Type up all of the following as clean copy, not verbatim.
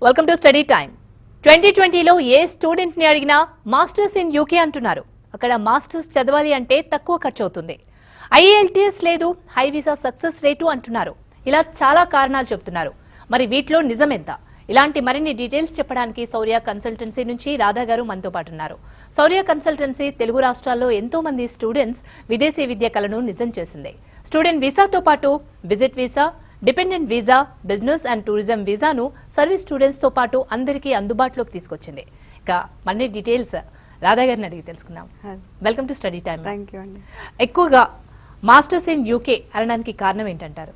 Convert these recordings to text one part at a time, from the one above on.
Welcome to study time. 2020లో ఏ student ని అడిగినా మాస్టర్స్ ఇన్ యూకే అంటున్నారు. అక్కడ మాస్టర్స్ చదవాలి అంటే తక్కువ ఖర్చు అవుతుంది. IELTS లేదు, హై వీసా సక్సెస్ రేటు అంటున్నారు. ఇలా చాలా కారణాలు చెప్తున్నారు. మరి వీటిలో నిజం ఎంత? ఇలాంటి మరిన్ని డీటెయిల్స్ చెప్పడానికి శౌర్య కన్సల్టెన్సీ నుంచి రాధా గారు మనతో పాటు ఉన్నారు. శౌర్య కన్సల్టెన్సీ తెలుగు రాష్ట్రాల్లో ఎంతో మంది స్టూడెంట్స్ విదేశీ విద్య కలను నిజం చేసింది. స్టూడెంట్ వీసాతో పాటు visit visa, dependent visa, business and tourism వీసాను సర్వీస్ స్టూడెంట్స్ తో పాటు అందరికీ అందుబాటులోకి తీసుకొచ్చింది. ఇక మరిన్ని డీటెయిల్స్ రాధా గారిని అడిగి తెలుసుకుందాం. Welcome to study time. Thank you అండి. ఎక్కువగా మాస్టర్స్ ఇన్ యూకే అనడానికి కారణం ఏంటంటారు?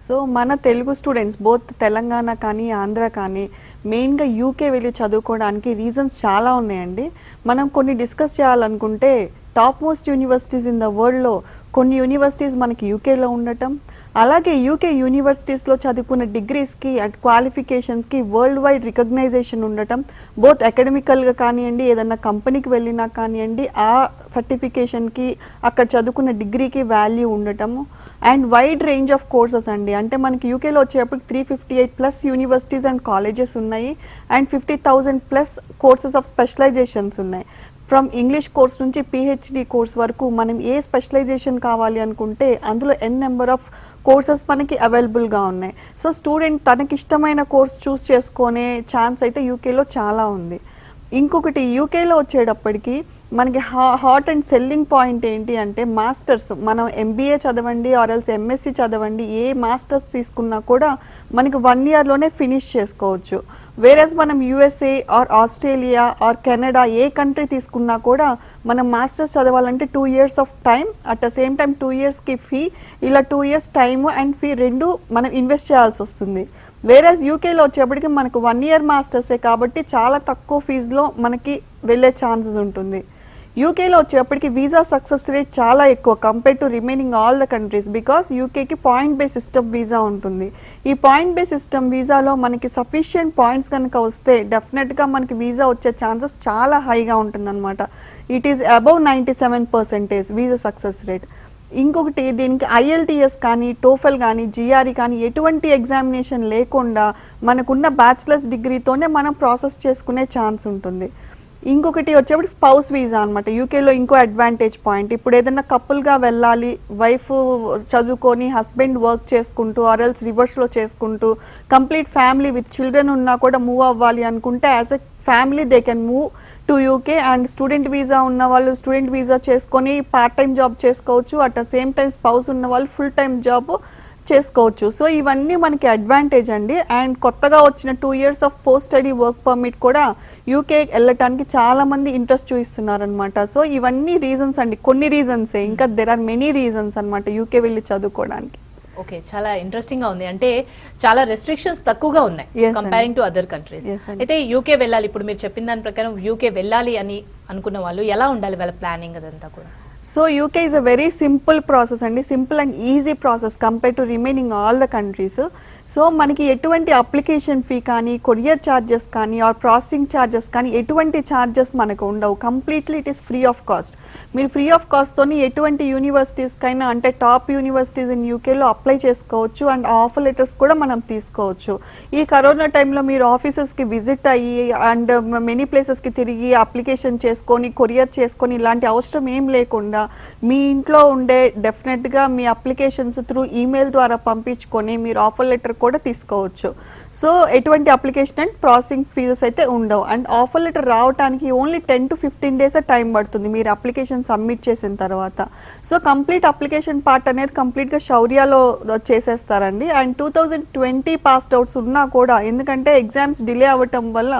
సో మన తెలుగు స్టూడెంట్స్ బోత్ తెలంగాణ కానీ ఆంధ్ర కానీ మెయిన్గా యూకే వెళ్ళి చదువుకోవడానికి రీజన్స్ చాలా ఉన్నాయండి. మనం కొన్ని డిస్కస్ చేయాలనుకుంటే top most universities in the వరల్డ్లో కొన్ని యూనివర్సిటీస్ మనకి యూకేలో ఉండటం, అలాగే యూకే యూనివర్సిటీస్లో చదువుకున్న డిగ్రీస్కి అండ్ క్వాలిఫికేషన్స్కి వరల్డ్ వైడ్ రికగ్నైజేషన్ ఉండటం, బోత్ అకాడమికల్గా కానివ్వండి, ఏదన్నా కంపెనీకి వెళ్ళినా కానివ్వండి, ఆ సర్టిఫికేషన్కి అక్కడ చదువుకున్న డిగ్రీకి వాల్యూ ఉండటము, and wide range of courses అండి. అంటే మనకి యూకేలో వచ్చేటప్పుడు 358+ యూనివర్సిటీస్ అండ్ కాలేజెస్ ఉన్నాయి, అండ్ 50,000+ కోర్సెస్ ఆఫ్ స్పెషలైజేషన్స్ ఉన్నాయి. ఫ్రమ్ ఇంగ్లీష్ కోర్స్ నుంచి PhD కోర్స్ వరకు మనం ఏ స్పెషలైజేషన్ కావాలి అనుకుంటే అందులో నెంబర్ ఆఫ్ కోర్సెస్ మనకి అవైలబుల్గా ఉన్నాయి. సో స్టూడెంట్ తనకిష్టమైన కోర్స్ చూస్ చేసుకునే ఛాన్స్ అయితే యూకేలో చాలా ఉంది. ఇంకొకటి యూకేలో వచ్చేటప్పటికి మనకి హాట్ అండ్ సెల్లింగ్ పాయింట్ ఏంటి అంటే మాస్టర్స్. మనం MBA చదవండి ఆర్ఎల్స్ MSc చదవండి, ఏ మాస్టర్స్ తీసుకున్నా కూడా మనకి 1 ఇయర్లోనే ఫినిష్ చేసుకోవచ్చు. వేరేస్ మనం USA or Australia or Canada ఏ కంట్రీ తీసుకున్నా కూడా మనం మాస్టర్స్ చదవాలంటే 2 years of time, at the same time 2 yearsకి ఫీ, ఇలా 2 years టైము అండ్ ఫీ రెండు మనం ఇన్వెస్ట్ చేయాల్సి వస్తుంది. వేరేస్ యూకేలో వచ్చేప్పటికి మనకు 1 year మాస్టర్సే కాబట్టి చాలా తక్కువ ఫీజులో మనకి వెళ్ళే ఛాన్సెస్ ఉంటుంది. యూకేలో వచ్చేప్పటికి వీసా సక్సెస్ రేట్ చాలా ఎక్కువ compare to remaining all the countries, because యూకేకి పాయింట్ బేస్ సిస్టమ్ వీసా ఉంటుంది. ఈ పాయింట్ బేస్ సిస్టమ్ వీసాలో మనకి సఫిషియంట్ పాయింట్స్ కనుక వస్తే డెఫినెట్గా మనకి వీసా వచ్చే ఛాన్సెస్ చాలా హైగా ఉంటుందన్నమాట. It is above 97% visa success rate. ఇంకొకటి దీనికి IELTS కానీ, టోఫెల్ కానీ, GRE కానీ ఎటువంటి ఎగ్జామినేషన్ లేకుండా మనకున్న బ్యాచిలర్స్ డిగ్రీతోనే మనం ప్రాసెస్ చేసుకునే ఛాన్స్ ఉంటుంది. ఇంకొకటి వచ్చేప్పుడు స్పౌస్ వీసా అనమాట. యూకేలో ఇంకో అడ్వాంటేజ్ పాయింట్, ఇప్పుడు ఏదైనా కపుల్గా వెళ్ళాలి, వైఫ్ చదువుకొని హస్బెండ్ వర్క్ చేసుకుంటూ ఆర్ఎల్స్ రివర్స్లో చేసుకుంటూ కంప్లీట్ ఫ్యామిలీ విత్ చిల్డ్రన్ ఉన్నా కూడా మూవ్ అవ్వాలి అనుకుంటే as a family they can move to UK. And student visa ఉన్న వాళ్ళు స్టూడెంట్ వీసా చేసుకొని పార్ట్ టైం జాబ్ చేసుకోవచ్చు, at the same time spouse ఉన్న వాళ్ళు ఫుల్ టైం జాబ్ చేసుకోవచ్చు. సో ఇవన్నీ మనకి అడ్వాంటేజ్ అండి. అండ్ కొత్తగా వచ్చిన 2 years of post study work permit కూడా యూకే వెళ్ళటానికి చాలా మంది ఇంట్రెస్ట్ చూపిస్తున్నారనమాట. సో ఇవన్నీ రీజన్స్ అండి, కొన్ని రీజన్సే, ఇంకా దెర్ ఆర్ మెనీ రీజన్స్ అనమాట యూకే వెళ్ళి చదువుకోవడానికి. ఓకే, చాలా ఇంట్రెస్టింగ్ గా ఉంది. అంటే చాలా రెస్ట్రిక్షన్స్ తక్కువగా ఉన్నాయి కంపేరింగ్ టు అదర్ కంట్రీస్. అయితే యూకే వెళ్ళాలి, ఇప్పుడు మీరు చెప్పిన దాని ప్రకారం యూకే వెళ్ళాలి అని అనుకున్న వాళ్ళు ఎలా ఉండాలి వాళ్ళ ప్లానింగ్ అదంతా కూడా? So UK is a very simple process అండి, simple and easy process compare to remaining all the countries. So మనకి ఎటువంటి అప్లికేషన్ ఫీ కానీ, కొరియర్ ఛార్జెస్ కానీ, ఆర్ ప్రాసెసింగ్ ఛార్జెస్ కానీ ఎటువంటి ఛార్జెస్ మనకు ఉండవు. Completely it is free of cost. మీరు ఫ్రీ ఆఫ్ కాస్ట్తోని ఎటువంటి యూనివర్సిటీస్కైనా, అంటే టాప్ యూనివర్సిటీస్ ఇన్ యూకేలో అప్లై చేసుకోవచ్చు అండ్ ఆఫర్ లెటర్స్ కూడా మనం తీసుకోవచ్చు. ఈ కరోనా టైంలో మీరు ఆఫీసెస్కి విజిట్ అయ్యి అండ్ మెనీ ప్లేసెస్కి తిరిగి అప్లికేషన్ చేసుకొని కొరియర్ చేసుకొని ఇలాంటి అవసరం ఏం లేకుండా మీ ఇంట్లో ఉండే డెఫినెట్గా మీ అప్లికేషన్స్ త్రూ ఈమెయిల్ ద్వారా పంపించుకొని మీరు ఆఫర్ లెటర్ కూడా తీసుకోవచ్చు. సో ఎటువంటి అప్లికేషన్ అండ్ ప్రాసెసింగ్ ఫీజెస్ అయితే ఉండవు. అండ్ ఆఫర్ లెటర్ రావడానికి ఓన్లీ 10 to 15 days టైం పడుతుంది మీరు అప్లికేషన్ సబ్మిట్ చేసిన తర్వాత. సో కంప్లీట్ అప్లికేషన్ పార్ట్ అనేది కంప్లీట్గా శౌర్యలో చేసేస్తారండి. అండ్ 2020 పాస్డ్ అవుట్స్ ఉన్నా కూడా, ఎందుకంటే ఎగ్జామ్స్ డిలే అవ్వటం వల్ల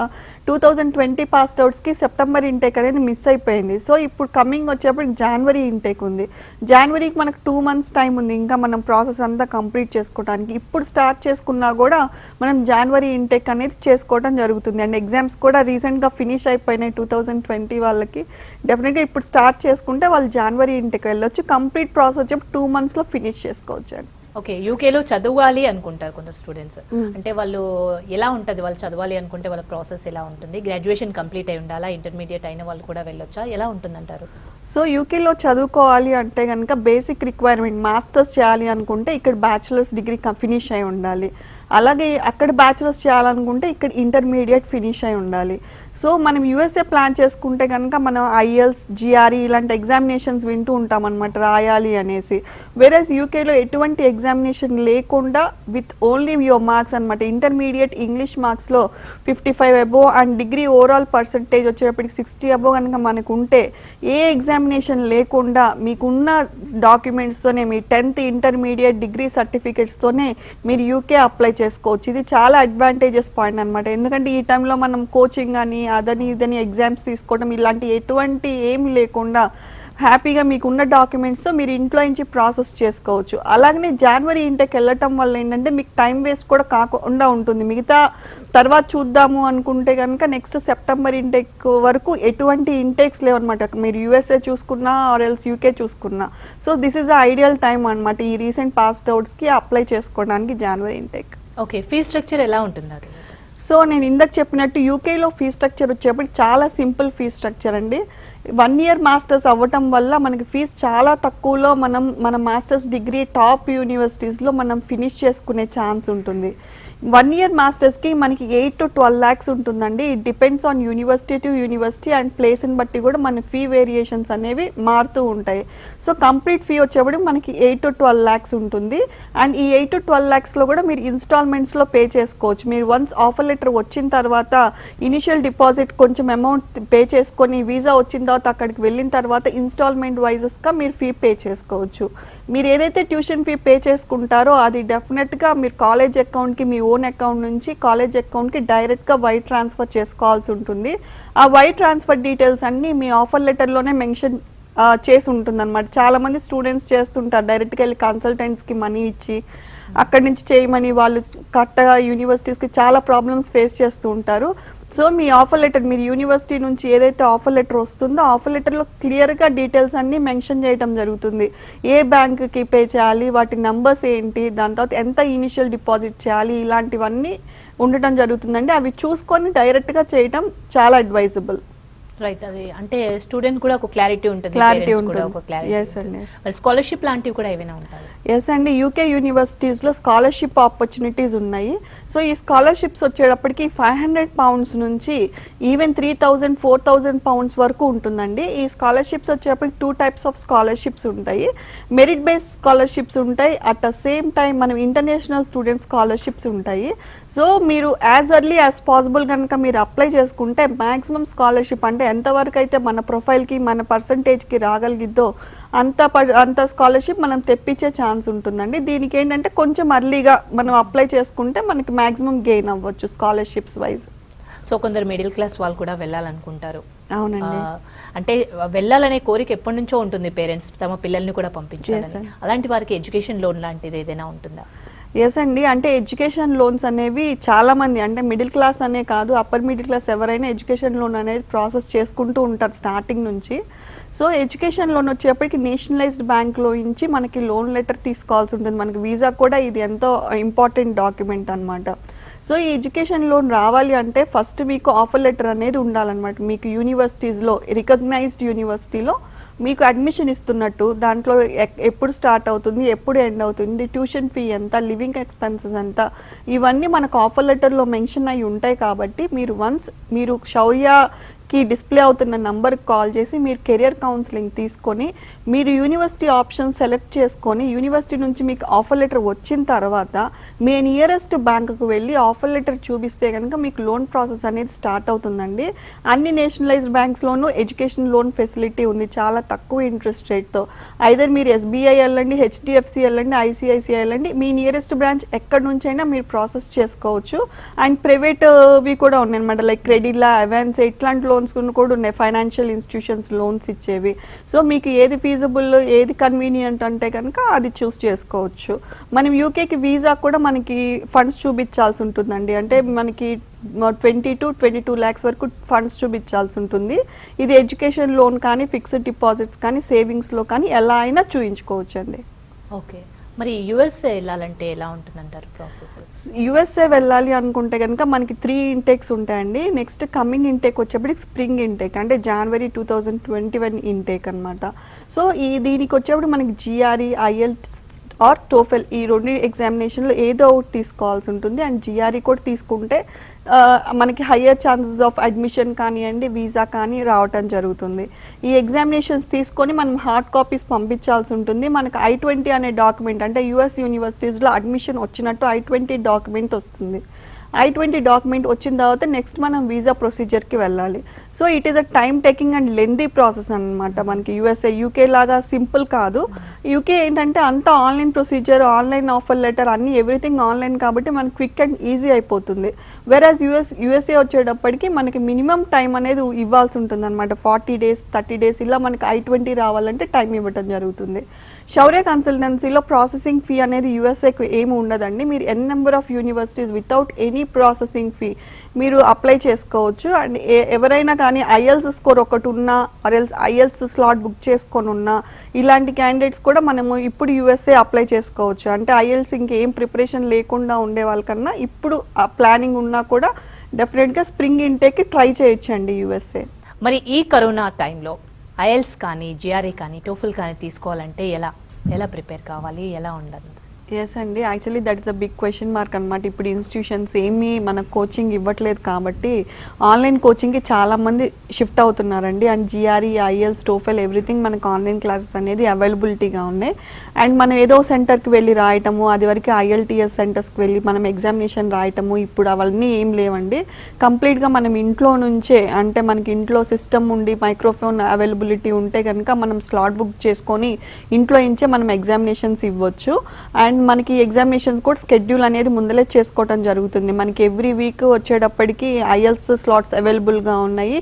2020 పాస్డ్ అవుట్స్కి సెప్టెంబర్ ఇంటేక్ అనేది మిస్ అయిపోయింది. సో ఇప్పుడు కమింగ్ వచ్చేప్పుడు జనవరి ఇంటేక్ ఉంది. జనవరికి మనకు 2 months టైం ఉంది ఇంకా మనం ప్రాసెస్ అంతా కంప్లీట్ చేసుకోవడానికి. ఇప్పుడు స్టార్ట్ చేసుకున్నా కూడా మనం జనవరి ఇంటేక్ అనేది చేసుకోవడం జరుగుతుంది. అండ్ ఎగ్జామ్స్ కూడా రీసెంట్గా ఫినిష్ అయిపోయినాయి 2020 వాళ్ళకి. డెఫినెట్గా ఇప్పుడు స్టార్ట్ చేసుకుంటే వాళ్ళు జనవరి ఇంటేక్ వెళ్ళొచ్చు. కంప్లీట్ ప్రాసెస్ వచ్చి 2 monthsలో ఫినిష్ చేసుకోవచ్చు అండి. ఓకే, యూకేలో చదవాలి అనుకుంటారు కొందరు స్టూడెంట్స్. అంటే వాళ్ళు ఎలా ఉంటుంది, వాళ్ళు చదవాలి అనుకుంటే వాళ్ళ ప్రాసెస్ ఎలా ఉంటుంది? గ్రాడ్యుయేషన్ కంప్లీట్ అయి ఉండాలా, ఇంటర్మీడియట్ అయిన వాళ్ళు కూడా వెళ్ళొచ్చా, ఎలా ఉంటుందంటారు? సో యూకేలో చదువుకోవాలి అంటే కనుక బేసిక్ రిక్వైర్మెంట్ మాస్టర్స్ చేయాలి అనుకుంటే ఇక్కడ బ్యాచిలర్స్ డిగ్రీ ఫినిష్ అయి ఉండాలి. అలాగే అక్కడ బ్యాచిలర్స్ చేయాలనుకుంటే ఇక్కడ ఇంటర్మీడియట్ ఫినిష్ అయి ఉండాలి. సో మనం యూఎస్ఏ ప్లాన్ చేసుకుంటే కనుక మనం ఐఎల్స్, జిఆర్ఈ ఇలాంటి ఎగ్జామినేషన్స్ వింటూ ఉంటాం అనమాట రాయాలి అనేసి. వేరేస్ యూకేలో ఎటువంటి ఎగ్జామినేషన్ లేకుండా విత్ ఓన్లీ యువర్ మార్క్స్ అనమాట. ఇంటర్మీడియట్ ఇంగ్లీష్ మార్క్స్లో 55 above and degree overall percentage వచ్చేటప్పటికి 60 అబోవ్ కనుక మనకు ఉంటే ఏ ఎగ్జామినేషన్ లేకుండా మీకున్న డాక్యుమెంట్స్తోనే మీ 10th ఇంటర్మీడియట్ డిగ్రీ సర్టిఫికేట్స్తోనే మీరు యూకే అప్లై చేసుకోవచ్చు. ఇది చాలా అడ్వాంటేజెస్ పాయింట్ అనమాట. ఎందుకంటే ఈ టైంలో మనం కోచింగ్ అని అదని ఇదని ఎగ్జామ్స్ తీసుకోవడం ఇలాంటి ఎటువంటి ఏమి లేకుండా హ్యాపీగా మీకున్న డాక్యుమెంట్స్తో మీరు ఇంట్లో నుంచి ప్రాసెస్ చేసుకోవచ్చు. అలాగనే జనవరి ఇంటెక్ వెళ్ళటం వల్ల ఏంటంటే మీకు టైం వేస్ట్ కూడా కాకుండా ఉంటుంది. మిగతా తర్వాత చూద్దాము అనుకుంటే కనుక నెక్స్ట్ సెప్టెంబర్ ఇంటెక్ వరకు ఎటువంటి ఇంటెక్స్ లేవన్నమాట. మీరు యూఎస్ఏ చూసుకున్నా ఆర్ ఎల్స్ యూకే చూసుకున్నా. So this is the ideal time అనమాట ఈ రీసెంట్ పాస్డ్ అవుట్స్కి అప్లై చేసుకోవడానికి జనవరి ఇంటెక్. ఓకే, ఫీ స్ట్రక్చర్ ఎలా ఉంటుంది అది? సో నేను ఇందాక చెప్పినట్టు యూకేలో ఫీ స్ట్రక్చర్ వచ్చేప్పటికి చాలా సింపుల్ ఫీ స్ట్రక్చర్ అండి. 1 ఇయర్ మాస్టర్స్ అవ్వటం వల్ల మనకి ఫీజు చాలా తక్కువలో మన మాస్టర్స్ డిగ్రీ టాప్ యూనివర్సిటీస్లో మనం ఫినిష్ చేసుకునే ఛాన్స్ ఉంటుంది. 1 ఇయర్ మాస్టర్స్కి మనకి 8 to 12 lakhs ఉంటుందండి. It depends on university to university and ప్లేస్ని బట్టి కూడా మన ఫీ వేరియేషన్స్ అనేవి మారుతూ ఉంటాయి. సో కంప్లీట్ ఫీ వచ్చేప్పటికి మనకి 8 to 12 lakhs ఉంటుంది. అండ్ ఈ 8 to 12 lakhsలో కూడా మీరు ఇన్స్టాల్మెంట్స్లో పే చేసుకోవచ్చు. మీరు వన్స్ ఆఫర్ లెటర్ వచ్చిన తర్వాత ఇనిషియల్ డిపాజిట్ కొంచెం అమౌంట్ పే చేసుకొని వీసా వచ్చిన తర్వాత అక్కడికి వెళ్ళిన తర్వాత ఇన్స్టాల్మెంట్ వైజెస్గా మీరు ఫీ పే చేసుకోవచ్చు. మీరు ఏదైతే ట్యూషన్ ఫీ పే చేసుకుంటారో అది డెఫినెట్గా మీరు కాలేజ్ అకౌంట్కి మీ ఓన్ అకౌంట్ నుంచి కాలేజ్ అకౌంట్కి డైరెక్ట్గా వైర్ ట్రాన్స్ఫర్ చేసుకోవాల్సి ఉంటుంది. ఆ వైర్ ట్రాన్స్ఫర్ డీటెయిల్స్ అన్నీ మీ ఆఫర్ లెటర్లోనే మెన్షన్ చేసి ఉంటుంది అనమాట. చాలామంది స్టూడెంట్స్ చేస్తుంటారు, డైరెక్ట్గా వెళ్ళి కన్సల్టెంట్స్కి మనీ ఇచ్చి అక్కడి నుంచి చేయమని వాళ్ళు కరెక్ట్గా యూనివర్సిటీస్కి చాలా ప్రాబ్లమ్స్ ఫేస్ చేస్తూ ఉంటారు. సో మీ ఆఫర్ లెటర్ మీరు యూనివర్సిటీ నుంచి ఏదైతే ఆఫర్ లెటర్ వస్తుందో ఆఫర్ లెటర్లో క్లియర్గా డీటెయిల్స్ అన్నీ మెన్షన్ చేయడం జరుగుతుంది. ఏ బ్యాంక్కి పే చేయాలి, వాటి నంబర్స్ ఏంటి, దాని తర్వాత ఎంత ఇనిషియల్ డిపాజిట్ చేయాలి, ఇలాంటివన్నీ ఉండటం జరుగుతుందండి. అవి చూసుకొని డైరెక్ట్గా చేయడం చాలా అడ్వైజబుల్. రైట్, అది అంటే స్టూడెంట్ కూడా ఒక క్లారిటీ ఉంటుంది. స్కాలర్షిప్ లాంటివి కూడా ఏమైనా ఉంటాయి? ఎస్ అండి, యూకే యూనివర్సిటీస్లో స్కాలర్షిప్ ఆపర్చునిటీస్ ఉన్నాయి. సో ఈ స్కాలర్షిప్స్ వచ్చేటప్పటికి £500 నుంచి ఈవెన్ 3,000, 4,000 pounds వరకు ఉంటుందండి. ఈ స్కాలర్షిప్స్ వచ్చేటప్పటికి 2 types ఆఫ్ స్కాలర్షిప్స్ ఉంటాయి. మెరిట్ బేస్డ్ స్కాలర్షిప్స్ ఉంటాయి, అట్ ద సేమ్ టైం మనం ఇంటర్నేషనల్ స్టూడెంట్ స్కాలర్షిప్స్ ఉంటాయి. సో మీరు యాజ్ ఎర్లీ యాజ్ పాసిబుల్ కనుక మీరు అప్లై చేసుకుంటే మ్యాక్సిమం స్కాలర్షిప్ అంటే ఎంతవరకు అయితే మన ప్రొఫైల్కి మన పర్సంటేజ్కి రాగలిగిద్దో అంత స్కాలర్షిప్ మనం తెప్పించే ఛాన్స్ ఉంటుందండి. దీనికి ఏంటంటే కొంచెం అర్లీగా మనం అప్లై చేసుకుంటే మనకి మ్యాక్సిమం గెయిన్ అవ్వచ్చు స్కాలర్షిప్స్ వైజ్. సో కొందరు మిడిల్ క్లాస్ వాళ్ళు కూడా వెళ్ళాలనుకుంటారు. అవునండి, అంటే వెళ్ళాలనే కోరిక ఎప్పటి నుంచో ఉంటుంది పేరెంట్స్, తమ పిల్లల్ని కూడా పంపించాలి. అలాంటి వారికి ఎడ్యుకేషన్ లోన్ లాంటిది ఏదైనా ఉంటుందా? ఎస్ అండి, అంటే ఎడ్యుకేషన్ లోన్స్ అనేవి చాలామంది అంటే మిడిల్ క్లాస్ అనే కాదు, అప్పర్ మిడిల్ క్లాస్ ఎవరైనా ఎడ్యుకేషన్ లోన్ అనేది ప్రాసెస్ చేసుకుంటూ ఉంటారు స్టార్టింగ్ నుంచి. సో ఎడ్యుకేషన్ లోన్ వచ్చేప్పటికి నేషనలైజ్డ్ బ్యాంక్లో నుంచి మనకి లోన్ లెటర్ తీసుకోవాల్సి ఉంటుంది. మనకి వీసా కూడా ఇది ఎంతో ఇంపార్టెంట్ డాక్యుమెంట్ అనమాట. సో ఈ ఎడ్యుకేషన్ లోన్ రావాలి అంటే ఫస్ట్ మీకు ఆఫర్ లెటర్ అనేది ఉండాలన్నమాట. మీకు యూనివర్సిటీస్లో రికగ్నైజ్డ్ యూనివర్సిటీలో మీకు అడ్మిషన్ ఇస్తున్నట్టు దాంట్లో ఎప్పుడు స్టార్ట్ అవుతుంది, ఎప్పుడు ఎండ్ అవుతుంది, ట్యూషన్ ఫీ ఎంత, లివింగ్ ఎక్స్పెన్సెస్ ఎంత, ఇవన్నీ మనకు ఆఫర్ లెటర్లో మెన్షన్ అయి ఉంటాయి. కాబట్టి మీరు వన్స్ మీరు శౌర్యకి డిస్ప్లే అవుతున్న నంబర్కి కాల్ చేసి మీరు కెరియర్ కౌన్సిలింగ్ తీసుకొని మీరు యూనివర్సిటీ ఆప్షన్ సెలెక్ట్ చేసుకొని యూనివర్సిటీ నుంచి మీకు ఆఫర్ లెటర్ వచ్చిన తర్వాత మీ నియరెస్ట్ బ్యాంకుకు వెళ్ళి ఆఫర్ లెటర్ చూపిస్తే కనుక మీకు లోన్ ప్రాసెస్ అనేది స్టార్ట్ అవుతుందండి. అన్ని నేషనలైజ్డ్ బ్యాంక్స్లోనూ ఎడ్యుకేషన్ లోన్ ఫెసిలిటీ ఉంది చాలా తక్కువ ఇంట్రెస్ట్ రేట్తో. ఐదర్ మీరు ఎస్బీఐ వెళ్ళండి, హెచ్డిఎఫ్సి వెళ్ళండి, ఐసిఐసిఐ వెళ్ళండి, మీ నియరెస్ట్ బ్రాంచ్ ఎక్కడి నుంచైనా మీరు ప్రాసెస్ చేసుకోవచ్చు. అండ్ ప్రైవేట్వి కూడా ఉన్నాయి అనమాట, లైక్ క్రెడిలా, అవాన్స్ ఇట్లాంటి లోన్స్ కూడా ఉన్నాయి, ఫైనాన్షియల్ ఇన్స్టిట్యూషన్స్ లోన్స్ ఇచ్చేవి. సో మీకు ఏది ఫీజబుల్, ఏది కన్వీనియంట్ అంటే కనుక అది చూస్ చేసుకోవచ్చు. మనం యూకేకి వీసా కూడా మనకి ఫండ్స్ చూపించాల్సి ఉంటుందండి. అంటే మనకి 20 to 22 lakhs వరకు ఫండ్స్ చూపించాల్సి ఉంటుంది. ఇది ఎడ్యుకేషన్ లోన్ కానీ, ఫిక్స్డ్ డిపాజిట్స్ కానీ, సేవింగ్స్లో కానీ ఎలా అయినా చూయించుకోవచ్చు అండి. ఓకే, మరి యుఎస్ఏ వెళ్ళాలంటే ఎలా ఉంటుందంటారు ప్రాసెస్? యుఎస్ఏ వెళ్ళాలి అనుకుంటే కనుక మనకి 3 ఇంటేక్స్ ఉంటాయండి. నెక్స్ట్ కమింగ్ ఇంటేక్ వచ్చేప్పటికి స్ప్రింగ్ ఇంటేక్ అంటే జనవరి 2021 ఇంటేక్ అనమాట. సో దీనికి వచ్చేప్పుడు మనకి జిఆర్ఈ, ఐఎల్టీఎస్ ఆర్ టోఫెల్ ఈ రెండు ఎగ్జామినేషన్లో ఏదో ఒకటి తీసుకోవాల్సి ఉంటుంది. అండ్ జిఆర్ఈ కూడా తీసుకుంటే మనకి హయ్యర్ ఛాన్సెస్ ఆఫ్ అడ్మిషన్ కానివ్వండి, వీసా కానీ రావటం జరుగుతుంది. ఈ ఎగ్జామినేషన్స్ తీసుకొని మనం హార్డ్ కాపీస్ పంపించాల్సి ఉంటుంది. మనకు I-20 అనే డాక్యుమెంట్ అంటే యూఎస్ యూనివర్సిటీస్లో అడ్మిషన్ వచ్చినట్టు I-20 డాక్యుమెంట్ వస్తుంది. I-20 డాక్యుమెంట్ వచ్చిన తర్వాత నెక్స్ట్ మనం వీసా ప్రొసీజర్కి వెళ్ళాలి. So it is a time taking and lengthy process అనమాట. మనకి యూకే లాగా సింపుల్ కాదు. యూకే ఏంటంటే అంతా online procedure, online offer letter అన్నీ ఎవ్రీథింగ్ ఆన్లైన్ కాబట్టి మనకి క్విక్ అండ్ ఈజీ అయిపోతుంది. వెరాజ్ యూఎస్ఏ వచ్చేటప్పటికి మనకి మినిమం టైం అనేది ఇవ్వాల్సి ఉంటుంది అనమాట. 40 days 30 days ఇలా మనకి I-20 రావాలంటే టైం ఇవ్వటం జరుగుతుంది. శౌర్య కన్సల్టెన్సీలో ప్రాసెసింగ్ ఫీ అనేది యూఎస్ఏకి ఏమి ఉండదండి. మీరు N number of universities without any processing fee మీరు అప్లై చేసుకోవచ్చు. అండ్ ఎవరైనా కానీ IELTS స్కోర్ ఒకటి ఉన్నా ఆర్ఎల్స్ IELTS స్లాట్ బుక్ చేసుకొని ఉన్నా ఇలాంటి క్యాండిడేట్స్ కూడా మనము ఇప్పుడు యూఎస్ఏ అప్లై చేసుకోవచ్చు. అంటే IELTS ఇంకేం ప్రిపరేషన్ లేకుండా ఉండే వాళ్ళకన్నా ఇప్పుడు ఆ ప్లానింగ్ ఉన్నా కూడా డెఫినెట్గా స్ప్రింగ్ ఇంటేక్కి ట్రై చేయొచ్చండి యూఎస్ఏ. మరి ఈ కరోనా టైంలో IELTS కానీ, GRE కానీ, TOEFL కానీ తీసుకోవాలంటే ఎలా ప్రిపేర్ కావాలి, ఎలా ఉండాలి? ఎస్ అండి, actually that is a big question mark అనమాట. ఇప్పుడు ఇన్స్టిట్యూషన్స్ ఏమీ మనకు కోచింగ్ ఇవ్వట్లేదు కాబట్టి ఆన్లైన్ కోచింగ్కి చాలామంది షిఫ్ట్ అవుతున్నారండి. And GRE, IELTS, TOEFL everything మనకు ఆన్లైన్ క్లాసెస్ అనేది అవైలబిలిటీగా ఉన్నాయి. అండ్ మనం ఏదో సెంటర్కి వెళ్ళి రాయటము, అది వరకు IELTS సెంటర్స్కి వెళ్ళి మనం ఎగ్జామినేషన్ రాయటము ఇప్పుడు అవన్నీ ఏం లేవండి. కంప్లీట్గా మనం ఇంట్లో నుంచే, అంటే మనకి ఇంట్లో సిస్టమ్ ఉండి మైక్రోఫోన్ అవైలబిలిటీ ఉంటే కనుక మనం స్లాట్ బుక్ చేసుకొని ఇంట్లో నుంచే మనం ఎగ్జామినేషన్స్ ఇవ్వచ్చు. అండ్ మనకి ఎగ్జామినేషన్స్ కూడా షెడ్యూల్ అనేది ముందలే చేసుకోవడం జరుగుతుంది. మనకి ఎవ్రీ వీక్ వచ్చేటప్పటికి IELTS స్లాట్స్ అవైలబుల్గా ఉన్నాయి.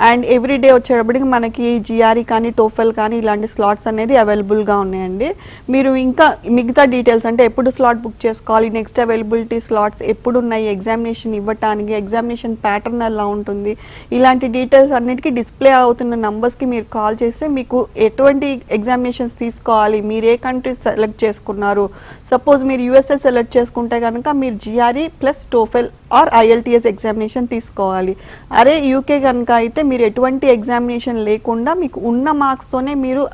అండ్ ఎవ్రీ డే వచ్చేటప్పటికి మనకి GRE కానీ, TOEFL కానీ ఇలాంటి స్లాట్స్ అనేది అవైలబుల్గా ఉన్నాయండి. మీరు ఇంకా మిగతా డీటెయిల్స్ అంటే ఎప్పుడు స్లాట్ బుక్ చేసుకోవాలి, నెక్స్ట్ అవైలబిలిటీ స్లాట్స్ ఎప్పుడు ఉన్నాయి, ఎగ్జామినేషన్ ఇవ్వటానికి ఎగ్జామినేషన్ ప్యాటర్న్ ఎలా ఉంటుంది, ఇలాంటి డీటెయిల్స్ అన్నిటికీ డిస్ప్లే అవుతున్న నంబర్స్కి మీరు కాల్ చేస్తే మీకు ఎటువంటి ఎగ్జామినేషన్స్ తీసుకోవాలి, మీరు ఏ కంట్రీ సెలెక్ట్ చేసుకున్నారు, సపోజ్ మీరు USA సెలెక్ట్ చేసుకుంటే కనుక మీరు GRE plus TOEFL or IELTS examination తీసుకోవాలి. అరే UK కనుక అయితే మీరు ఎటువంటి ఎగ్జామినేషన్ లేకుండా మీకు ఉన్న మార్క్స్తోనే మీరు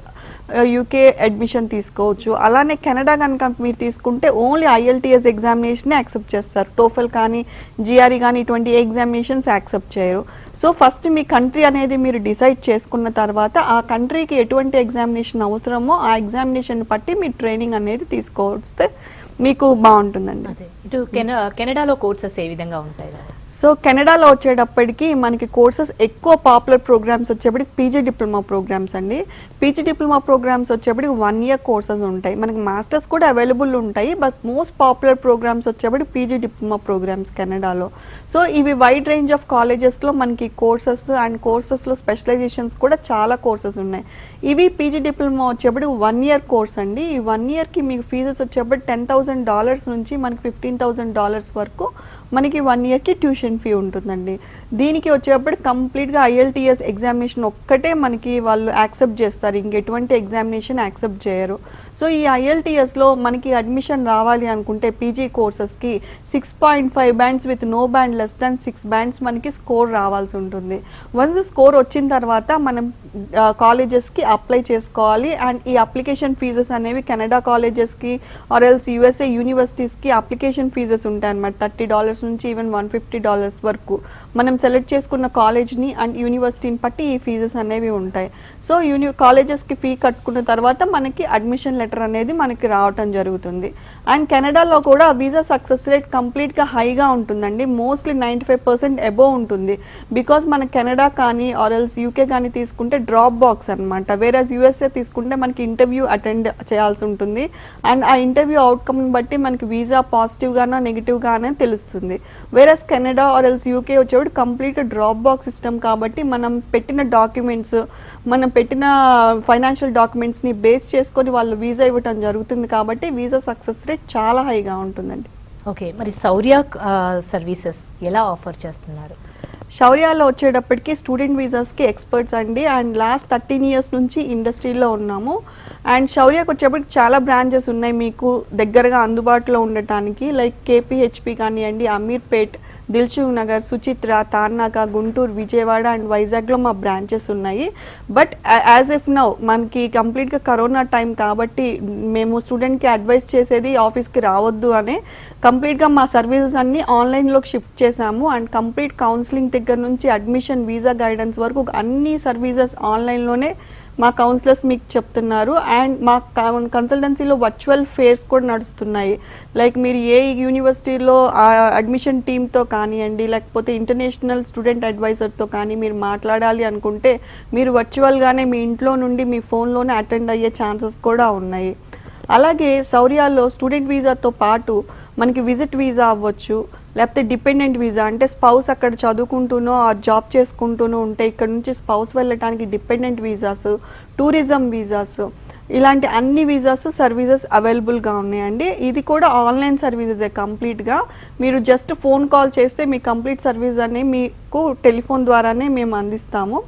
UK అడ్మిషన్ తీసుకోవచ్చు. అలానే కెనడా కనుక మీరు తీసుకుంటే ఓన్లీ IELTS ఎగ్జామినేషనే యాక్సెప్ట్ చేస్తారు. TOEFL కానీ, GRE కానీ ఇటువంటి ఎగ్జామినేషన్స్ యాక్సెప్ట్ చేయరు. సో ఫస్ట్ మీ కంట్రీ అనేది మీరు డిసైడ్ చేసుకున్న తర్వాత ఆ కంట్రీకి ఎటువంటి ఎగ్జామినేషన్ అవసరమో ఆ ఎగ్జామినేషన్ బట్టి మీ ట్రైనింగ్ అనేది తీసుకోవస్తే మీకు బాగుంటుందండి. ఇటు కెనడాలో కోర్సెస్ ఏ విధంగా ఉంటాయి? సో కెనడాలో వచ్చేటప్పటికి మనకి కోర్సెస్ ఎక్కువ పాపులర్ ప్రోగ్రామ్స్ వచ్చేప్పటికి PG డిప్లొమా ప్రోగ్రామ్స్ అండి. PG డిప్లొమా ప్రోగ్రామ్స్ వచ్చేప్పటికి 1 year కోర్సెస్ ఉంటాయి. మనకి మాస్టర్స్ కూడా అవైలబుల్ ఉంటాయి. బట్ మోస్ట్ పాపులర్ ప్రోగ్రామ్స్ వచ్చేప్పటికి PG డిప్లొమా ప్రోగ్రామ్స్ కెనడాలో. సో ఇవి వైడ్ రేంజ్ ఆఫ్ కాలేజెస్లో మనకి కోర్సెస్ అండ్ కోర్సెస్లో స్పెషలైజేషన్స్ కూడా చాలా కోర్సెస్ ఉన్నాయి. ఇవి PG డిప్లొమా వచ్చేప్పటికి 1 year కోర్స్ అండి. ఈ 1 yearకి మీకు ఫీజెస్ వచ్చేప్పటికి $10,000 నుంచి మనకి $15,000 వరకు మనకి 1 yearకి ట్యూషన్ ఫీ ఉంటుందండి. దీనికి వచ్చేటప్పుడు కంప్లీట్గా IELTS ఎగ్జామినేషన్ ఒక్కటే మనకి వాళ్ళు యాక్సెప్ట్ చేస్తారు, ఇంకెటువంటి ఎగ్జామినేషన్ యాక్సెప్ట్ చేయరు. సో ఈ IELTSలో మనకి అడ్మిషన్ రావాలి అనుకుంటే PG కోర్సెస్కి 6.5 bands with no band less than 6 bands మనకి స్కోర్ రావాల్సి ఉంటుంది. వన్స్ స్కోర్ వచ్చిన తర్వాత మనం కాలేజెస్కి అప్లై చేసుకోవాలి. అండ్ ఈ అప్లికేషన్ ఫీజెస్ అనేవి కెనడా కాలేజెస్కి ఆర్ ఎల్స్ USA యూనివర్సిటీస్కి అప్లికేషన్ ఫీజెస్ ఉంటాయి అన్నమాట. $30 నుంచి ఈవెన్ $150 వరకు మనం సెలెక్ట్ చేసుకున్న కాలేజ్ని అండ్ యూనివర్సిటీని బట్టి ఈ ఫీజెస్ అనేవి ఉంటాయి. సో కాలేజెస్కి ఫీ కట్టుకున్న తర్వాత మనకి అడ్మిషన్ లెటర్ అనేది మనకి రావటం జరుగుతుంది. అండ్ కెనడాలో కూడా వీసా సక్సెస్ రేట్ కంప్లీట్గా హైగా ఉంటుందండి. మోస్ట్లీ 95% అబోవ్ ఉంటుంది. బికాస్ మన కెనడా కానీ ఆర్ ఎల్స్ UK కానీ తీసుకుంటే డ్రాప్ బాక్స్ అనమాట. వేరేస్ USA తీసుకుంటే మనకి ఇంటర్వ్యూ అటెండ్ చేయాల్సి ఉంటుంది. అండ్ ఆ ఇంటర్వ్యూ అవుట్కమ్ని బట్టి మనకి వీసా పాజిటివ్గానో నెగిటివ్గానే తెలుస్తుంది. Whereas Canada or else UK వచ్చేవాడు కంప్లీట్ డ్రాప్ బాక్స్ సిస్టమ్ కాబట్టి మనం పెట్టిన డాక్యుమెంట్స్, మనం పెట్టిన ఫైనాన్షియల్ డాక్యుమెంట్స్ని బేస్ చేసుకొని వాళ్ళు వీసా ఇవ్వటం జరుగుతుంది కాబట్టి వీసా సక్సెస్ రేట్ చాలా హైగా ఉంటుందండి. ఓకే, మరి శౌర్య సర్వీసెస్ ఎలా ఆఫర్ చేస్తున్నారు? శౌర్యాలో వచ్చేటప్పటికి స్టూడెంట్ వీసాస్కి ఎక్స్పర్ట్స్ అండి. అండ్ లాస్ట్ 13 years నుంచి ఇండస్ట్రీలో ఉన్నాము. అండ్ శౌర్యకు వచ్చేప్పటికి చాలా బ్రాంచెస్ ఉన్నాయి మీకు దగ్గరగా అందుబాటులో ఉండటానికి, లైక్ కేపీహెచ్పి కానివ్వండి, అమీర్పేట్, దిల్సుఖ్ నగర్, సుచిత్ర, తార్నాక, గుంటూరు, విజయవాడ అండ్ వైజాగ్లో మా బ్రాంచెస్ ఉన్నాయి. బట్ యాజ్ ఎఫ్ నౌ మనకి కంప్లీట్గా కరోనా టైం కాబట్టి మేము స్టూడెంట్కి అడ్వైస్ చేసేది ఆఫీస్కి రావద్దు అనే కంప్లీట్గా మా సర్వీసెస్ అన్ని ఆన్లైన్లోకి షిఫ్ట్ చేశాము. అండ్ కంప్లీట్ కౌన్సిలింగ్ దగ్గర నుంచి అడ్మిషన్, వీసా గైడెన్స్ వరకు అన్ని సర్వీసెస్ ఆన్లైన్లోనే మా కౌన్సిలర్స్ మీకు చెప్తున్నారు. అండ్ మా కన్సల్టెన్సీలో వర్చువల్ ఫేర్స్ కూడా నడుస్తున్నాయి. లైక్ మీరు ఏ యూనివర్సిటీలో అడ్మిషన్ టీమ్తో కానివ్వండి, లేకపోతే ఇంటర్నేషనల్ స్టూడెంట్ అడ్వైజర్తో కానీ మీరు మాట్లాడాలి అనుకుంటే మీరు వర్చువల్గానే మీ ఇంట్లో నుండి మీ ఫోన్లోనే అటెండ్ అయ్యే ఛాన్సెస్ కూడా ఉన్నాయి. అలాగే శౌర్యాలో స్టూడెంట్ వీసాతో పాటు మనకి విజిట్ వీసా అవ్వచ్చు, లేకపోతే డిపెండెంట్ వీసా అంటే స్పౌస్ అక్కడ చదువుకుంటూనో ఆ జాబ్ చేసుకుంటూనో ఉంటే ఇక్కడ నుంచి స్పౌస్ వెళ్ళటానికి డిపెండెంట్ వీసాస్, టూరిజం వీసాస్, ఇలాంటి అన్ని వీసాస్ సర్వీసెస్ అవైలబుల్గా ఉన్నాయండి. ఇది కూడా ఆన్లైన్ సర్వీసెసే కంప్లీట్గా. మీరు జస్ట్ ఫోన్ కాల్ చేస్తే మీ కంప్లీట్ సర్వీస్ అనేది మీకు టెలిఫోన్ ద్వారానే మేము అందిస్తాము.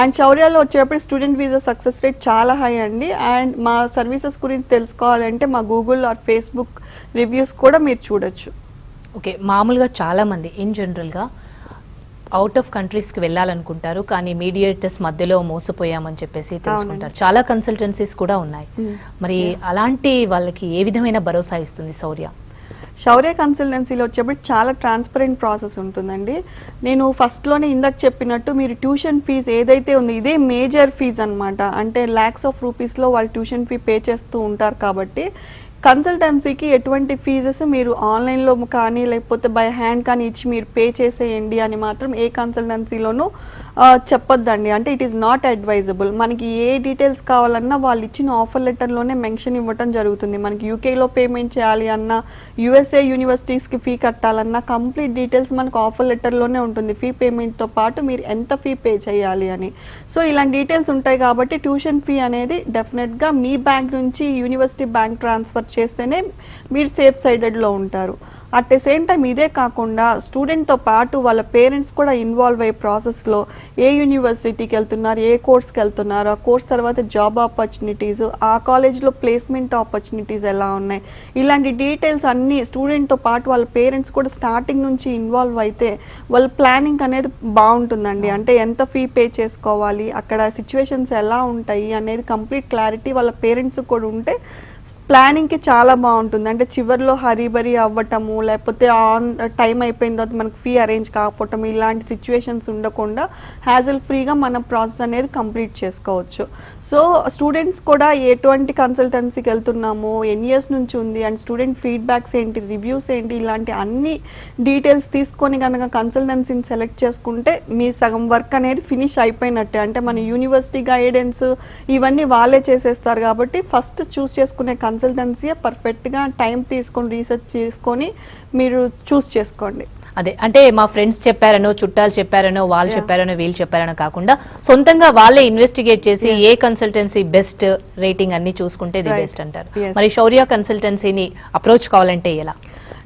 అండ్ శౌర్యాలో వచ్చేటప్పుడు స్టూడెంట్ వీసా సక్సెస్ రేట్ చాలా హై అండి. అండ్ మా సర్వీసెస్ గురించి తెలుసుకోవాలంటే మా గూగుల్ ఆర్ ఫేస్బుక్ రివ్యూస్ కూడా మీరు చూడొచ్చు. ఓకే, మామూలుగా చాలామంది ఇన్ జనరల్గా అవుట్ ఆఫ్ కంట్రీస్కి వెళ్ళాలనుకుంటారు, కానీ మీడియేటర్స్ మధ్యలో మోసపోయామని చెప్పేసి తెలుసుకుంటారు. చాలా కన్సల్టెన్సీస్ కూడా ఉన్నాయి. మరి అలాంటి వాళ్ళకి ఏ విధమైన భరోసా ఇస్తుంది శౌర్య? శౌర్య కన్సల్టెన్సీలో వచ్చేప్పుడు చాలా ట్రాన్స్పరెంట్ ప్రాసెస్ ఉంటుందండి. నేను ఫస్ట్లోనే ఇందాక చెప్పినట్టు మీరు ట్యూషన్ ఫీజు ఏదైతే ఉందో ఇదే మేజర్ ఫీజ్ అనమాట. అంటే ల్యాక్స్ ఆఫ్ రూపీస్లో వాళ్ళు ట్యూషన్ ఫీ పే చేస్తూ ఉంటారు కాబట్టి కన్సల్టెన్సీకి ఎటువంటి ఫీజెస్ మీరు ఆన్లైన్లో కానీ లేకపోతే బై హ్యాండ్ కానీ ఇచ్చి మీరు పే చేసేయండి అని మాత్రం ఏ కన్సల్టెన్సీలోనూ చెప్పొద్దండి. అంటే ఇట్ ఈస్ నాట్ అడ్వైజబుల్. మనకి ఏ డీటెయిల్స్ కావాలన్నా వాళ్ళు ఇచ్చిన ఆఫర్ లెటర్లోనే మెన్షన్ ఇవ్వటం జరుగుతుంది. మనకి యూకేలో పేమెంట్ చేయాలి అన్నా, యూఎస్ఏ యూనివర్సిటీస్కి ఫీ కట్టాలన్నా కంప్లీట్ డీటెయిల్స్ మనకు ఆఫర్ లెటర్లోనే ఉంటుంది. ఫీ పేమెంట్తో పాటు మీరు ఎంత ఫీ పే చేయాలి అని. సో ఇలాంటి డీటెయిల్స్ ఉంటాయి కాబట్టి ట్యూషన్ ఫీ అనేది డెఫినెట్గా మీ బ్యాంక్ నుంచి యూనివర్సిటీ బ్యాంక్ ట్రాన్స్ఫర్ చేస్తేనే మీరు సేఫ్ సైడెడ్లో ఉంటారు. అట్ ద సేమ్ టైం ఇదే కాకుండా స్టూడెంట్తో పాటు వాళ్ళ పేరెంట్స్ కూడా ఇన్వాల్వ్ అయ్యే ప్రాసెస్లో ఏ యూనివర్సిటీకి వెళ్తున్నారు, ఏ కోర్స్కి వెళ్తున్నారు, ఆ కోర్స్ తర్వాత జాబ్ ఆపర్చునిటీస్, ఆ కాలేజ్లో ప్లేస్మెంట్ ఆపర్చునిటీస్ ఎలా ఉన్నాయి, ఇలాంటి డీటెయిల్స్ అన్నీ స్టూడెంట్తో పాటు వాళ్ళ పేరెంట్స్ కూడా స్టార్టింగ్ నుంచి ఇన్వాల్వ్ అయితే వాళ్ళ ప్లానింగ్ అనేది బాగుంటుందండి. అంటే ఎంత ఫీ పే చేసుకోవాలి, అక్కడ సిచ్యువేషన్స్ ఎలా ఉంటాయి అనేది కంప్లీట్ క్లారిటీ వాళ్ళ పేరెంట్స్ కూడా ఉంటే ప్లానింగ్కి చాలా బాగుంటుంది. అంటే చివరిలో హరీబరీ అవ్వటము, లేకపోతే ఆన్ టైం అయిపోయిన తర్వాత మనకు ఫీ అరేంజ్ కాకపోవటం, ఇలాంటి సిచ్యువేషన్స్ ఉండకుండా హ్యాజల్ ఫ్రీగా మన ప్రాసెస్ అనేది కంప్లీట్ చేసుకోవచ్చు. సో స్టూడెంట్స్ కూడా ఎటువంటి కన్సల్టెన్సీకి వెళ్తున్నాము, ఎన్ని ఇయర్స్ నుంచి ఉంది, అండ్ స్టూడెంట్ ఫీడ్బ్యాక్స్ ఏంటి, రివ్యూస్ ఏంటి, ఇలాంటి అన్ని డీటెయిల్స్ తీసుకొని కనుక కన్సల్టెన్సీని సెలెక్ట్ చేసుకుంటే మీ సగం వర్క్ అనేది ఫినిష్ అయిపోయినట్టే. అంటే మన యూనివర్సిటీ గైడెన్స్ ఇవన్నీ వాళ్ళే చేసేస్తారు కాబట్టి ఫస్ట్ చూస్ చేసుకునే కన్సల్టెన్సీ పర్ఫెక్ట్గా టైం తీసుకొని రీసెర్చ్ చేసుకొని మీరు చూస్ చేసుకోండి. అదే అంటే మా ఫ్రెండ్స్ చెప్పారనో, చుట్టాలు చెప్పారనో, వాళ్ళు చెప్పారనో, వీళ్ళు చెప్పారనో కాకుండా సొంతంగా వాళ్ళే ఇన్వెస్టిగేట్ చేసి ఏ కన్సల్టెన్సీ బెస్ట్ రేటింగ్ అన్ని చూసుకుంటే ది బెస్ట్ అంటారు. మరి శౌర్య కన్సల్టెన్సీని అప్రోచ్ కావాలంటే ఎలా?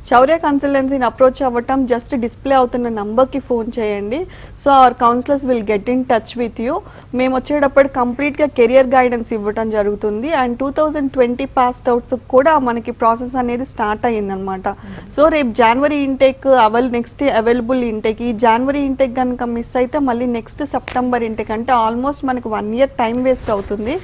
శౌర్య కన్సల్టెన్సీని అప్రోచ్ అవ్వటం జస్ట్ డిస్ప్లే అవుతున్న నంబర్కి ఫోన్ చేయండి. So our counsellors will get in touch with you. మేము వచ్చేటప్పుడు కంప్లీట్గా కెరియర్ గైడెన్స్ ఇవ్వటం జరుగుతుంది. అండ్ 2020 పాస్డ్ అవుట్స్ కూడా మనకి ప్రాసెస్ అనేది స్టార్ట్ అయ్యిందనమాట. సో రేపు జనవరి ఇంటేక్ నెక్స్ట్ అవైలబుల్ ఇంటేక్, ఈ జనవరి ఇంటేక్ కనుక మిస్ అయితే మళ్ళీ నెక్స్ట్ సెప్టెంబర్ ఇంటేక్, అంటే ఆల్మోస్ట్ మనకి 1 year టైం వేస్ట్ అవుతుంది.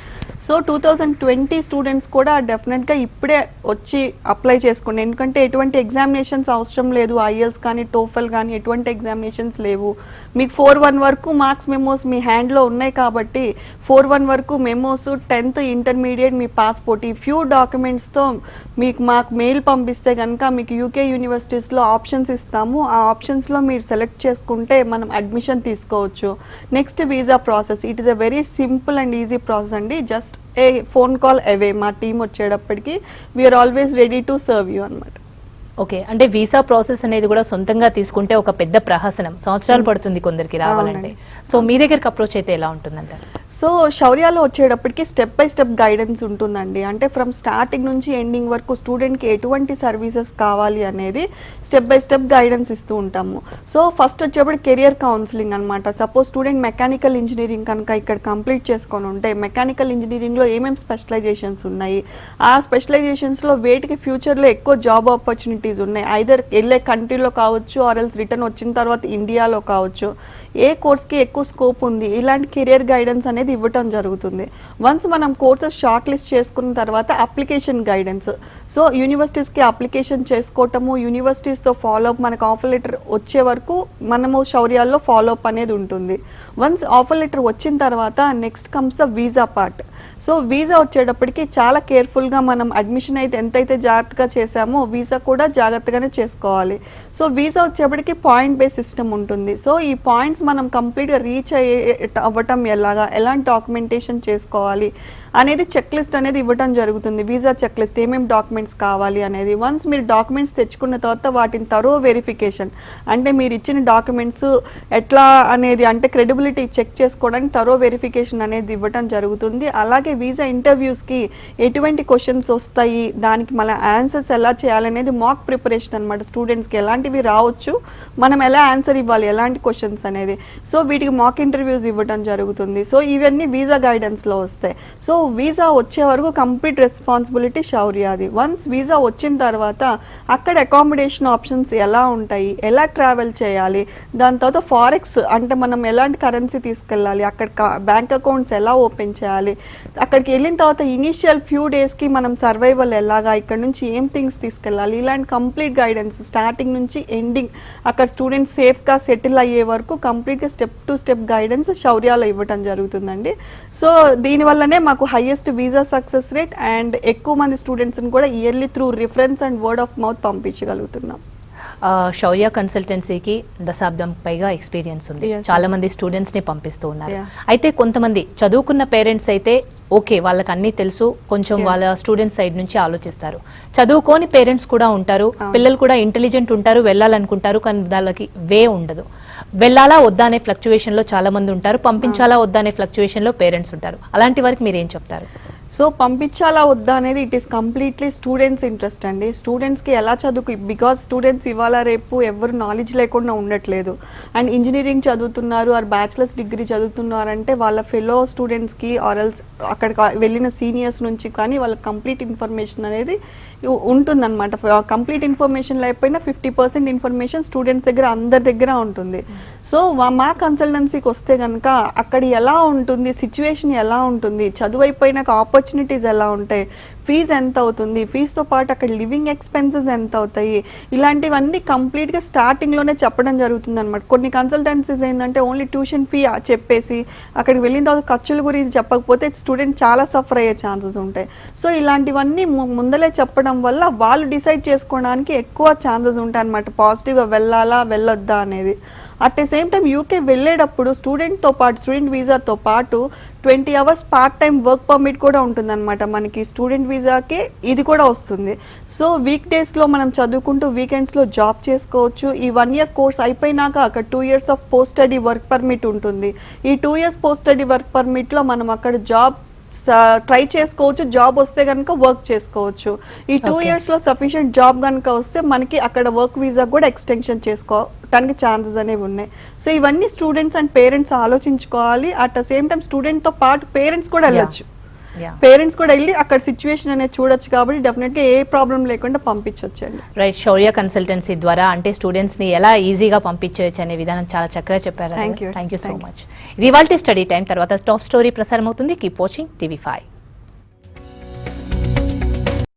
సో 2020 స్టూడెంట్స్ కూడా డెఫినెట్గా ఇప్పుడే వచ్చి అప్లై చేసుకోండి. ఎందుకంటే ఎటువంటి ఎగ్జామినేషన్స్ అవసరం లేదు. ఐఎల్స్ కానీ టోఫెల్ కానీ ఎటువంటి ఎగ్జామినేషన్స్ లేవు. మీకు 4-1 వరకు మార్క్స్ మెమోస్ మీ హ్యాండ్లో ఉన్నాయి కాబట్టి 4-1 వరకు మెమోస్, 10th ఇంటర్మీడియట్, మీ పాస్పోర్ట్, ఈ ఫ్యూ డాక్యుమెంట్స్తో మాకు మెయిల్ పంపిస్తే కనుక మీకు యూకే యూనివర్సిటీస్లో ఆప్షన్స్ ఇస్తాము. ఆ ఆప్షన్స్లో మీరు సెలెక్ట్ చేసుకుంటే మనం అడ్మిషన్ తీసుకోవచ్చు. Next visa process, it is a very simple and easy process అండి. Just a phone call away. మా టీం వచ్చేటప్పటికి we are always ready to serve you అనమాట. ఓకే, అంటే వీసా ప్రాసెస్ అనేది కూడా సొంతంగా తీసుకుంటే ఒక పెద్ద ప్రహసనం, సంవత్సరాలు పడుతుంది కొందరికి రావాలంటే. సో మీ దగ్గరికి అప్రోచ్ అయితే ఎలా ఉంటుందంట? సో శౌర్యాలో వచ్చేటప్పటికి స్టెప్ బై స్టెప్ గైడెన్స్ ఉంటుందండి. అంటే ఫ్రమ్ స్టార్టింగ్ నుంచి ఎండింగ్ వరకు స్టూడెంట్కి ఎటువంటి సర్వీసెస్ కావాలి అనేది స్టెప్ బై స్టెప్ గైడెన్స్ ఇస్తూ ఉంటాము. సో ఫస్ట్ వచ్చేప్పుడు కెరియర్ కౌన్సిలింగ్ అనమాట. సపోజ్ స్టూడెంట్ మెకానికల్ ఇంజనీరింగ్ కనుక ఇక్కడ కంప్లీట్ చేసుకొని ఉంటే మెకానికల్ ఇంజనీరింగ్లో ఏమేమి స్పెషలైజేషన్స్ ఉన్నాయి, ఆ స్పెషలైజేషన్స్లో వేటికి ఫ్యూచర్లో ఎక్కువ జాబ్ ఆపర్చునిటీస్ ఉన్నాయి, ఐదర్ వెళ్ళే కంట్రీలో కావచ్చు ఆర్ ఎల్స్ రిటర్న్ వచ్చిన తర్వాత ఇండియాలో కావచ్చు, ఏ కోర్స్కి ఎక్కువ స్కోప్ ఉంది, ఇలాంటి కెరియర్ గైడెన్స్ అనేది ఇవ్వటం జరుగుతుంది. వన్స్ మనం కోర్సెస్ షార్ట్ లిస్ట్ చేసుకున్న తర్వాత అప్లికేషన్ గైడెన్స్. సో యూనివర్సిటీస్కి అప్లికేషన్ చేసుకోవటము, యూనివర్సిటీస్తో ఫాలోఅప్, మనకు ఆఫర్ లెటర్ వచ్చే వరకు మనము శౌర్యాల్లో ఫాలోఅప్ అనేది ఉంటుంది. వన్స్ ఆఫర్ లెటర్ వచ్చిన తర్వాత next comes the visa part. So visa వచ్చేటప్పటికి చాలా కేర్ఫుల్గా మనం అడ్మిషన్ అయితే ఎంతైతే జాగ్రత్తగా చేసామో వీసా కూడా జాగ్రత్తగానే చేసుకోవాలి. సో వీసా వచ్చేప్పటికి పాయింట్ బేస్ సిస్టమ్ ఉంటుంది. సో ఈ పాయింట్స్ మనం కంప్లీట్గా రీచ్ అవ్వటం ఎలాంటి డాక్యుమెంటేషన్ చేసుకోవాలి అనేది చెక్ లిస్ట్ అనేది ఇవ్వటం జరుగుతుంది. వీసా చెక్ లిస్ట్ ఏమేమి డాక్యుమెంట్స్ కావాలి అనేది. వన్స్ మీరు డాక్యుమెంట్స్ తెచ్చుకున్న తర్వాత వాటిని తరో వెరిఫికేషన్, అంటే మీరు ఇచ్చిన డాక్యుమెంట్స్ ఎట్లా అనేది అంటే క్రెడిబిలిటీ చెక్ చేసుకోవడానికి తరో వెరిఫికేషన్ అనేది ఇవ్వటం జరుగుతుంది. అలాగే వీసా ఇంటర్వ్యూస్కి ఎటువంటి క్వశ్చన్స్ వస్తాయి, దానికి మళ్ళీ ఆన్సర్స్ ఎలా చేయాలనేది మాక్ ప్రిపరేషన్ అనమాట. స్టూడెంట్స్కి ఎలాంటివి రావచ్చు, మనం ఎలా ఆన్సర్ ఇవ్వాలి, ఎలాంటి క్వశ్చన్స్ అనేది. సో వీటికి మాక్ ఇంటర్వ్యూస్ ఇవ్వటం జరుగుతుంది. సో ఇవన్నీ వీసా గైడెన్స్లో వస్తాయి. సో వీసా వచ్చే వరకు కంప్లీట్ రెస్పాన్సిబిలిటీ శౌర్యాది. వన్స్ వీసా వచ్చిన తర్వాత అక్కడ అకామిడేషన్ ఆప్షన్స్ ఎలా ఉంటాయి, ఎలా ట్రావెల్ చేయాలి, దాని తర్వాత ఫారెక్స్ అంటే మనం ఎలాంటి కరెన్సీ తీసుకెళ్ళాలి, అక్కడ బ్యాంక్ అకౌంట్స్ ఎలా ఓపెన్ చేయాలి, అక్కడికి వెళ్ళిన తర్వాత ఇనీషియల్ ఫ్యూ డేస్కి మనం సర్వైవల్ ఎలాగా, ఇక్కడ నుంచి ఏం థింగ్స్ తీసుకెళ్ళాలి, ఇలాంటి కంప్లీట్ గైడెన్స్ స్టార్టింగ్ నుంచి ఎండింగ్ అక్కడ స్టూడెంట్స్ సేఫ్గా సెటిల్ అయ్యే వరకు కంప్లీట్గా స్టెప్ టు స్టెప్ గైడెన్స్ శౌర్యాలో ఇవ్వటం జరుగుతుందండి. సో దీనివల్లనే మాకు highest visa success rate and ఎక్కువ మంది స్టూడెంట్స్ని కూడా yearly through reference and word of mouth పంపించగలుగుతున్నాం. శౌర్య కన్సల్టెన్సీకి దశాబ్దం పైగా ఎక్స్పీరియన్స్ ఉంది. చాలా మంది స్టూడెంట్స్ ని పంపిస్తూ ఉన్నారు. అయితే కొంతమంది చదువుకున్న పేరెంట్స్ అయితే ఓకే వాళ్ళకి అన్నీ తెలుసు, కొంచెం వాళ్ళ స్టూడెంట్స్ సైడ్ నుంచి ఆలోచిస్తారు. చదువుకోని పేరెంట్స్ కూడా ఉంటారు, పిల్లలు కూడా ఇంటెలిజెంట్ ఉంటారు, వెళ్ళాలనుకుంటారు, కానీ వాళ్ళకి వే ఉండదు. వెళ్ళాలా వద్దా అనే ఫ్లక్చువేషన్ లో చాలా మంది ఉంటారు, పంపించాలా వద్దా అనే ఫ్లక్చువేషన్ లో పేరెంట్స్ ఉంటారు. అలాంటి వారికి మీరు ఏం చెప్తారు? సో పంపించాలా వద్దా అనేది it is completely students interest అండి. స్టూడెంట్స్కి ఎలా చదువుకు, బికాజ్ స్టూడెంట్స్ ఇవాళ రేపు ఎవరు నాలెడ్జ్ లేకుండా ఉండట్లేదు. అండ్ ఇంజనీరింగ్ చదువుతున్నారు ఆర్ బ్యాచిలర్స్ డిగ్రీ చదువుతున్నారంటే వాళ్ళ ఫెలో స్టూడెంట్స్కి ఆర్ ఎల్స్ అక్కడికి వెళ్ళిన సీనియర్స్ నుంచి కానీ వాళ్ళకి కంప్లీట్ ఇన్ఫర్మేషన్ అనేది ఉంటుందన్నమాట. కంప్లీట్ ఇన్ఫర్మేషన్ లేకపోయినా 50% ఇన్ఫర్మేషన్ స్టూడెంట్స్ దగ్గర అందరి దగ్గర ఉంటుంది. సో మా కన్సల్టెన్సీకి వస్తే కనుక అక్కడ ఎలా ఉంటుంది, సిచ్యువేషన్ ఎలా ఉంటుంది, చదువు అయిపోయినాక ఆపర్చునిటీస్ ఎలా ఉంటాయి, ఫీజు ఎంత అవుతుంది, ఫీజుతో పాటు అక్కడ లివింగ్ ఎక్స్పెన్సెస్ ఎంత అవుతాయి, ఇలాంటివన్నీ కంప్లీట్గా స్టార్టింగ్లోనే చెప్పడం జరుగుతుంది అనమాట. కొన్ని కన్సల్టెన్సీస్ ఏంటంటే ఓన్లీ ట్యూషన్ ఫీ చెప్పేసి అక్కడికి వెళ్ళిన తర్వాత ఖర్చుల గురించి చెప్పకపోతే స్టూడెంట్ చాలా సఫర్ అయ్యే ఛాన్సెస్ ఉంటాయి. సో ఇలాంటివన్నీ ముందలే చెప్పడం వల్ల వాళ్ళు డిసైడ్ చేసుకోవడానికి ఎక్కువ ఛాన్సెస్ ఉంటాయి అనమాట, పాజిటివ్గా వెళ్ళాలా వెళ్ళొద్దా అనేది. At the same time UK వెళ్ళేటప్పుడు స్టూడెంట్ వీసాతో పాటు 20 hours part time work permit కూడా ఉంటుందన్నమాట. మనకి స్టూడెంట్ వీసాకే ఇది కూడా వస్తుంది. సో వీక్ డేస్లో మనం చదువుకుంటూ వీకెండ్స్లో జాబ్ చేసుకోవచ్చు. ఈ 1 year కోర్స్ అయిపోయినాక అక్కడ 2 years of post study work permit ఉంటుంది. ఈ 2 years పోస్ట్ స్టడీ వర్క్ పర్మిట్లో మనం అక్కడ జాబ్ ట్రై చేసుకోవచ్చు, జాబ్ వస్తే కనుక వర్క్ చేసుకోవచ్చు. ఈ 2 yearsలో సఫిషియెంట్ జాబ్ కనుక వస్తే మనకి అక్కడ వర్క్ వీసా కూడా ఎక్స్టెన్షన్ చేసుకోవడానికి ఛాన్సెస్ అనేవి ఉన్నాయి. సో ఇవన్నీ స్టూడెంట్స్ అండ్ పేరెంట్స్ ఆలోచించుకోవాలి. అట్ ద సేమ్ టైం స్టూడెంట్తో పాటు పేరెంట్స్ కూడా వెళ్ళొచ్చు. పేరెంట్స్ కూడా వెళ్ళి అక్కడ సిచ్యువేషన్ అనేది చూడొచ్చు. కాబట్టి డెఫినెట్గా ఏ ప్రాబ్లం లేకుండా పంపించవచ్చండి. రైట్, శౌర్య కన్సల్టెన్సీ ద్వారా అంటే స్టూడెంట్స్ ని ఎలా ఈజీగా పంపించవచ్చు అనే విధానం చాలా చక్కగా చెప్పారు. Thank you so much. ఇది ఇవాల్టి స్టడీ టైం. తర్వాత టాప్ స్టోరీ ప్రసారం అవుతుంది. Keep watching TV5.